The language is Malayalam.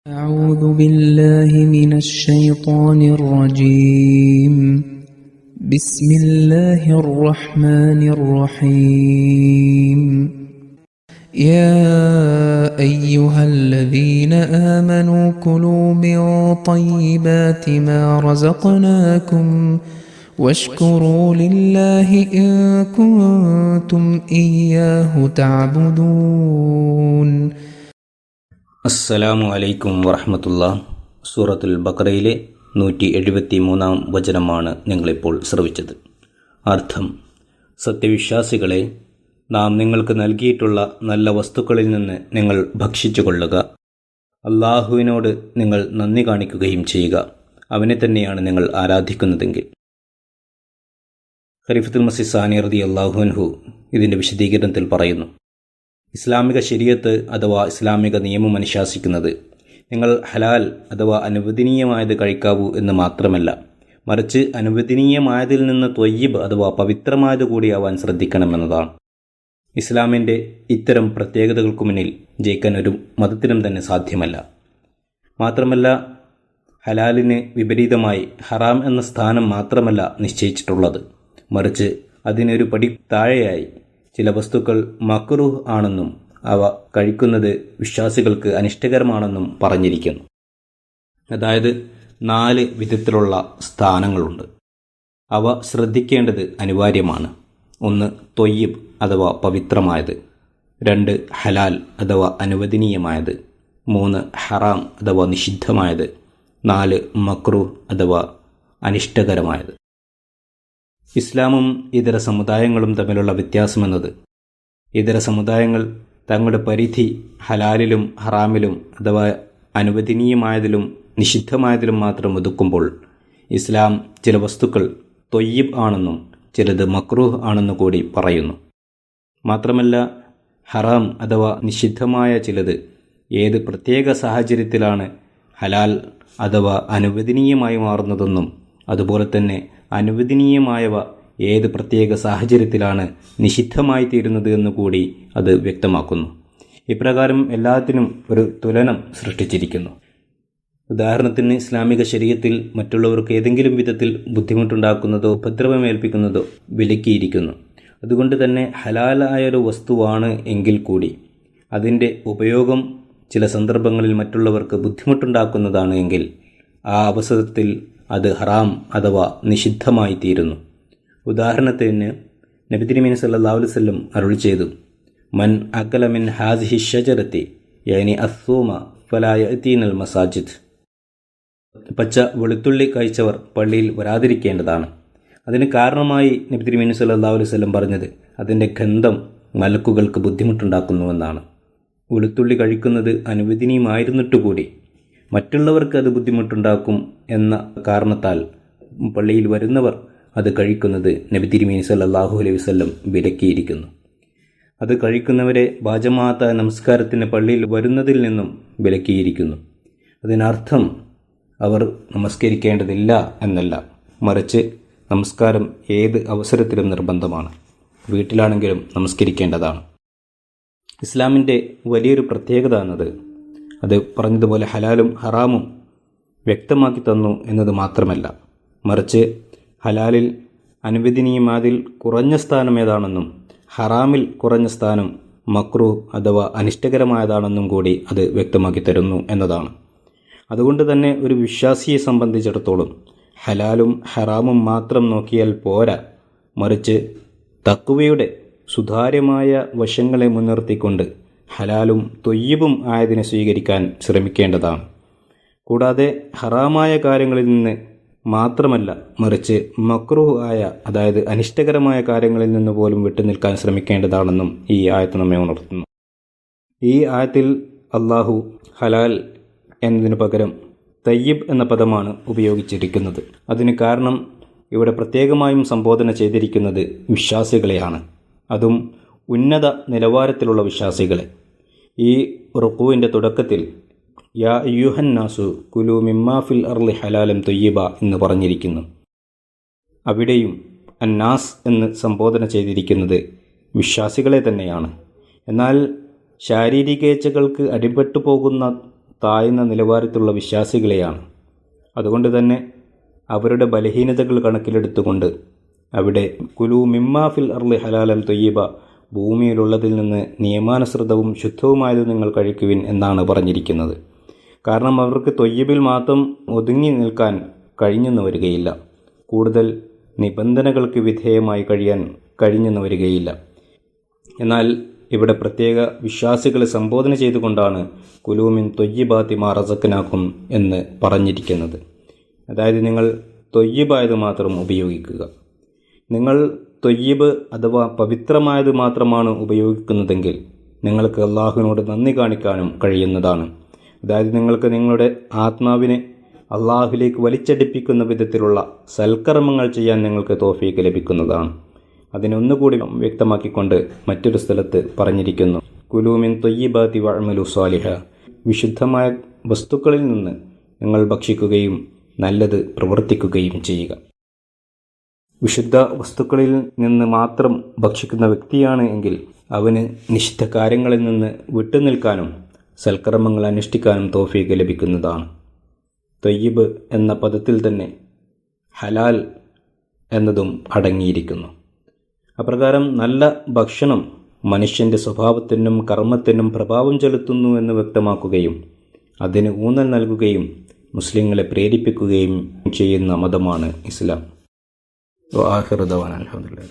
أعوذ بالله من الشيطان الرجيم بسم الله الرحمن الرحيم يا أيها الذين آمنوا كلوا من طيبات ما رزقناكم واشكروا لله إن كنتم إياه تعبدون. അസ്സലാമു അലൈക്കും വറഹ്മത്തുള്ളാഹ്. സൂറത്തുൽ ബഖറയിലെ 173 വചനമാണ് നിങ്ങളിപ്പോൾ ശ്രവിച്ചത്. അർത്ഥം: സത്യവിശ്വാസികളെ, നാം നിങ്ങൾക്ക് നൽകിയിട്ടുള്ള നല്ല വസ്തുക്കളിൽ നിന്ന് നിങ്ങൾ ഭക്ഷിച്ചു കൊള്ളുക. അള്ളാഹുവിനോട് നിങ്ങൾ നന്ദി കാണിക്കുകയും ചെയ്യുക. അവനെ തന്നെയാണ് നിങ്ങൾ ആരാധിക്കുന്നതെങ്കിൽ. ഖലീഫത്തുൽ മസീഹ് സാനി റളിയല്ലാഹു അൻഹു ഇതിൻ്റെ വിശദീകരണത്തിൽ പറയുന്നു: ഇസ്ലാമിക ശരീഅത്ത് അഥവാ ഇസ്ലാമിക നിയമം അനുശാസിക്കുന്നത് നിങ്ങൾ ഹലാൽ അഥവാ അനുവദനീയമായത് കഴിക്കാവൂ എന്ന് മാത്രമല്ല, മറിച്ച് അനുവദനീയമായതിൽ നിന്ന് ത്വയ്യിബ് അഥവാ പവിത്രമായത് കൂടിയാവാൻ ശ്രദ്ധിക്കണമെന്നതാണ്. ഇസ്ലാമിൻ്റെ ഇത്തരം പ്രത്യേകതകൾക്ക് മുന്നിൽ ജയിക്കാൻ ഒരു മതത്തിനും തന്നെ സാധ്യമല്ല. മാത്രമല്ല, ഹലാലിന് വിപരീതമായി ഹറാം എന്ന സ്ഥാനം മാത്രമല്ല നിശ്ചയിച്ചിട്ടുള്ളത്, മറിച്ച് അതിനൊരു പടി താഴെയായി ചില വസ്തുക്കൾ മക്റൂഹ് ആണെന്നും അവ കഴിക്കുന്നത് വിശ്വാസികൾക്ക് അനിഷ്ടകരമാണെന്നും പറഞ്ഞിരിക്കുന്നു. അതായത് 4 വിധത്തിലുള്ള സ്ഥാനങ്ങളുണ്ട്. അവ ശ്രദ്ധിക്കേണ്ടത് അനിവാര്യമാണ്. 1 ത്വയ്യിബ് അഥവാ പവിത്രമായത്, 2 ഹലാൽ അഥവാ അനുവദനീയമായത്, 3 ഹറാം അഥവാ നിഷിദ്ധമായത്, 4 മക്റൂഹ് അഥവാ അനിഷ്ടകരമായത്. ഇസ്ലാമും ഇതര സമുദായങ്ങളും തമ്മിലുള്ള വ്യത്യാസമെന്നത്, ഇതര സമുദായങ്ങൾ തങ്ങളുടെ പരിധി ഹലാലിലും ഹറാമിലും അഥവാ അനുവദനീയമായതിലും നിഷിദ്ധമായതിലും മാത്രം ഒതുക്കുമ്പോൾ, ഇസ്ലാം ചില വസ്തുക്കൾ ത്വയ്യിബ് ആണെന്നും ചിലത് മക്റൂഹ് ആണെന്നു കൂടി പറയുന്നു. മാത്രമല്ല, ഹറാം അഥവാ നിഷിദ്ധമായ ചിലത് ഏത് പ്രത്യേക സാഹചര്യത്തിലാണ് ഹലാൽ അഥവാ അനുവദനീയമായി മാറുന്നതെന്നും, അതുപോലെ തന്നെ അനുവദനീയമായവ ഏത് പ്രത്യേക സാഹചര്യത്തിലാണ് നിഷിദ്ധമായി തീരുന്നത് എന്നുകൂടി അത് വ്യക്തമാക്കുന്നു. ഇപ്രകാരം എല്ലാത്തിനും ഒരു തുലനം സൃഷ്ടിച്ചിരിക്കുന്നു. ഉദാഹരണത്തിന്, ഇസ്ലാമിക ശരീഅത്തിൽ മറ്റുള്ളവർക്ക് ഏതെങ്കിലും വിധത്തിൽ ബുദ്ധിമുട്ടുണ്ടാക്കുന്നതോ ഉപദ്രവമേൽപ്പിക്കുന്നതോ വിലക്കിയിരിക്കുന്നു. അതുകൊണ്ട് തന്നെ ഹലാലായൊരു വസ്തുവാണ് എങ്കിൽ കൂടി അതിൻ്റെ ഉപയോഗം ചില സന്ദർഭങ്ങളിൽ മറ്റുള്ളവർക്ക് ബുദ്ധിമുട്ടുണ്ടാക്കുന്നതാണ് എങ്കിൽ ആ അവസരത്തിൽ അത് ഹറാം അഥവാ നിഷിദ്ധമായി തീരുന്നു. ഉദാഹരണത്തിന്, നബി തിരുമേനി സല്ലല്ലാഹു അലൈഹി വസല്ലം അരുളി ചെയ്തു: മൻ അകല മിൻ ഹാസിഹി ഷജറത്തി യാനി അസ്സൂമ ഫലാ യഅതീനൽ മസാജിദ്. പച്ച വെളുത്തുള്ളി കഴിച്ചവർ പള്ളിയിൽ വരാതിരിക്കേണ്ടതാണ്. അതിന് കാരണമായി നബി തിരുമേനി സല്ലല്ലാഹു അലൈഹി വസല്ലം പറഞ്ഞത് അതിൻ്റെ ഗന്ധം മലക്കുകൾക്ക് ബുദ്ധിമുട്ടുണ്ടാക്കുന്നുവെന്നാണ്. വെളുത്തുള്ളി കഴിക്കുന്നത് അനുവദനീയമായിരുന്നിട്ടുകൂടി മറ്റുള്ളവർക്ക് അത് ബുദ്ധിമുട്ടുണ്ടാക്കും എന്ന കാരണത്താൽ പള്ളിയിൽ വരുന്നവർ അത് കഴിക്കുന്നത് നബി തിരുമേനി സല്ലല്ലാഹു അലൈഹി വസല്ലം വിലക്കിയിരിക്കുന്നു. അത് കഴിക്കുന്നവരെ ബാജമാഅത്ത നമസ്കാരത്തിന് പള്ളിയിൽ വരുന്നതിൽ നിന്നും വിലക്കിയിരിക്കുന്നു. അതിനർത്ഥം അവർ നമസ്കരിക്കേണ്ടതില്ല എന്നല്ല, മറിച്ച് നമസ്കാരം ഏത് അവസരത്തിലും നിർബന്ധമാണ്. വീട്ടിലാണെങ്കിലും നമസ്കരിക്കേണ്ടതാണ്. ഇസ്ലാമിൻ്റെ വലിയൊരു പ്രത്യേകത എന്നത് അത് പറഞ്ഞതുപോലെ ഹലാലും ഹറാമും വ്യക്തമാക്കി തന്നു എന്നത് മാത്രമല്ല, മറിച്ച് ഹലാലിൽ അനുവദനീയമായതിൽ കുറഞ്ഞ സ്ഥാനം ഏതാണെന്നും ഹറാമിൽ കുറഞ്ഞ സ്ഥാനം മക്റൂഹ് അഥവാ അനിഷ്ടകരമായതാണെന്നും കൂടി അത് വ്യക്തമാക്കി തരുന്നു എന്നതാണ്. അതുകൊണ്ട് തന്നെ ഒരു വിശ്വാസിയെ സംബന്ധിച്ചിടത്തോളം ഹലാലും ഹറാമും മാത്രം നോക്കിയാൽ പോരാ, മറിച്ച് തഖ്വയുടെ സുതാര്യമായ വശങ്ങളെ മുൻനിർത്തിക്കൊണ്ട് ഹലാലും ത്വയ്യിബും ആയതിനെ സ്വീകരിക്കാൻ ശ്രമിക്കേണ്ടതാണ്. കൂടാതെ ഹറാമായ കാര്യങ്ങളിൽ നിന്ന് മാത്രമല്ല, മറിച്ച് മക്റൂഹ് ആയ അതായത് അനിഷ്ടകരമായ കാര്യങ്ങളിൽ നിന്ന് പോലും വിട്ടുനിൽക്കാൻ ശ്രമിക്കേണ്ടതാണെന്നും ഈ ആയത്ത് നമ്മെ ഉണർത്തുന്നു. ഈ ആയത്തിൽ അള്ളാഹു ഹലാൽ എന്നതിനു പകരം തയ്യിബ് എന്ന പദമാണ് ഉപയോഗിച്ചിരിക്കുന്നത്. അതിന് കാരണം ഇവിടെ പ്രത്യേകമായും സംബോധന ചെയ്തിരിക്കുന്നത് വിശ്വാസികളെയാണ്, അതും ഉന്നത നിലവാരത്തിലുള്ള വിശ്വാസികളെ. ഈ റുക്കൂവിൻ്റെ തുടക്കത്തിൽ യാ അയ്യുഹന്നാസു കുലു മിമ്മാ ഫിൽ അർളി ഹലാലൻ ത്വയ്യിബ എന്ന് പറഞ്ഞിരിക്കുന്നു. അവിടെയും അന്നാസ് എന്ന് സംബോധന ചെയ്തിരിക്കുന്നത് വിശ്വാസികളെ തന്നെയാണ്. എന്നാൽ ശാരീരികേച്ഛകൾക്ക് അടിപെട്ടു പോകുന്ന താഴ്ന്ന നിലവാരത്തിലുള്ള വിശ്വാസികളെയാണ്. അതുകൊണ്ട് തന്നെ അവരുടെ ബലഹീനതകൾ കണക്കിലെടുത്തുകൊണ്ട് അവിടെ കുലു മിമ്മാ ഫിൽ അർളി ഹലാലൻ തൊയ്യബ, ഭൂമിയിലുള്ളതിൽ നിന്ന് നിയമാനുസൃതവും ശുദ്ധവുമായത് നിങ്ങൾ കഴിക്കുവിൻ എന്നാണ് പറഞ്ഞിരിക്കുന്നത്. കാരണം അവർക്ക് തൊയ്യബിൽ മാത്രം ഒതുങ്ങി നിൽക്കാൻ കഴിഞ്ഞെന്ന് വരികയില്ല, കൂടുതൽ നിബന്ധനകൾക്ക് വിധേയമായി കഴിയാൻ കഴിഞ്ഞെന്ന് വരികയില്ല. എന്നാൽ ഇവിടെ പ്രത്യേക വിശ്വാസികളെ സംബോധന ചെയ്തുകൊണ്ടാണ് കുലൂമിൻ തൊയ്യിബാത്തി മാ റസഖ്നാക്കും എന്ന് പറഞ്ഞിരിക്കുന്നത്. അതായത് നിങ്ങൾ തൊയ്യിബായത് മാത്രം ഉപയോഗിക്കുക. നിങ്ങൾ തൊയ്യിബ് അഥവാ പവിത്രമായത് മാത്രമാണ് ഉപയോഗിക്കുന്നതെങ്കിൽ നിങ്ങൾക്ക് അള്ളാഹുവിനോട് നന്ദി കാണിക്കാനും കഴിയുന്നതാണ്. അതായത് നിങ്ങൾക്ക് നിങ്ങളുടെ ആത്മാവിനെ അള്ളാഹുവിലേക്ക് വലിച്ചടിപ്പിക്കുന്ന വിധത്തിലുള്ള സൽക്കർമ്മങ്ങൾ ചെയ്യാൻ നിങ്ങൾക്ക് തൗഫീക്ക് ലഭിക്കുന്നതാണ്. അതിനൊന്നുകൂടി വ്യക്തമാക്കിക്കൊണ്ട് മറ്റൊരു സ്ഥലത്ത് പറഞ്ഞിരിക്കുന്നു, കുലൂമിൻ തൊയ്യിബാത്തി വഅമലു സ്വാലിഹ, വിശുദ്ധമായ വസ്തുക്കളിൽ നിന്ന് നിങ്ങൾ ഭക്ഷിക്കുകയും നല്ലത് പ്രവർത്തിക്കുകയും ചെയ്യുക. വിശുദ്ധ വസ്തുക്കളിൽ നിന്ന് മാത്രം ഭക്ഷിക്കുന്ന വ്യക്തിയാണ് എങ്കിൽ അവന് നിഷിദ്ധ കാര്യങ്ങളിൽ നിന്ന് വിട്ടുനിൽക്കാനും സൽക്കർമ്മങ്ങൾ അനുഷ്ഠിക്കാനും തൗഫീക്ക് ലഭിക്കുന്നതാണ്. തൊയ്യിബ് എന്ന പദത്തിൽ തന്നെ ഹലാൽ എന്നതും അടങ്ങിയിരിക്കുന്നു. അപ്രകാരം നല്ല ഭക്ഷണം മനുഷ്യൻ്റെ സ്വഭാവത്തിനും കർമ്മത്തിനും പ്രഭാവം ചെലുത്തുന്നു എന്ന് വ്യക്തമാക്കുകയും അതിന് ഊന്നൽ നൽകുകയും മുസ്ലിങ്ങളെ പ്രേരിപ്പിക്കുകയും ചെയ്യുന്ന മതമാണ് ഇസ്ലാം. ആഖിറു ദഅ്വാനാ അൽഹംദുലില്ലാഹി.